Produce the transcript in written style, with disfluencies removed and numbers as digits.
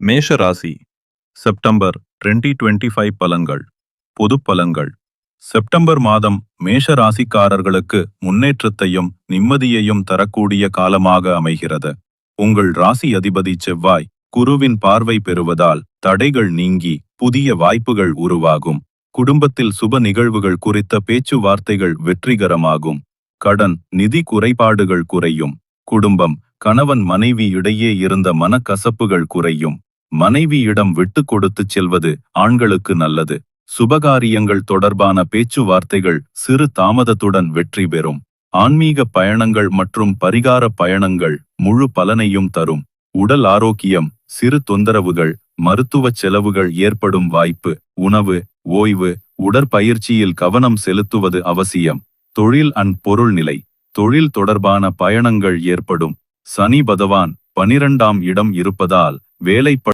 மேஷ ராசி செப்டம்பர் 2025 பலன்கள். பொது பலன்கள். செப்டம்பர் மாதம் மேஷ ராசிக்காரர்களுக்கு முன்னேற்றத்தையும் நிம்மதியையும் தரக்கூடிய காலமாக அமைகிறது. உங்கள் ராசி அதிபதி செவ்வாய் குருவின் பார்வை பெறுவதால் தடைகள் நீங்கி புதிய வாய்ப்புகள் உருவாகும். குடும்பத்தில் சுப நிகழ்வுகள் குறித்த பேச்சுவார்த்தைகள் வெற்றிகரமாகும். கடன் நிதி குறைபாடுகள் குறையும். குடும்பம் கணவன் மனைவி இடையே இருந்த மனக்கசப்புகள் குறையும். மனைவியிடம் விட்டு கொடுத்துச் செல்வது ஆண்களுக்கு நல்லது. சுபகாரியங்கள் தொடர்பான பேச்சுவார்த்தைகள் சிறு தாமதத்துடன் வெற்றி பெறும். ஆன்மீக பயணங்கள் மற்றும் பரிகார பயணங்கள் முழு பலனையும் தரும். உடல் ஆரோக்கியம் சிறு தொந்தரவுகள் மருத்துவச் செலவுகள் ஏற்படும் வாய்ப்பு. உணவு ஓய்வு உடற்பயிற்சியில் கவனம் செலுத்துவது அவசியம். தொழில் பொருள் நிலை தொழில் தொடர்பான பயணங்கள் ஏற்படும். சனி பகவான் 12ஆம் இடம் இருப்பதால் வேலை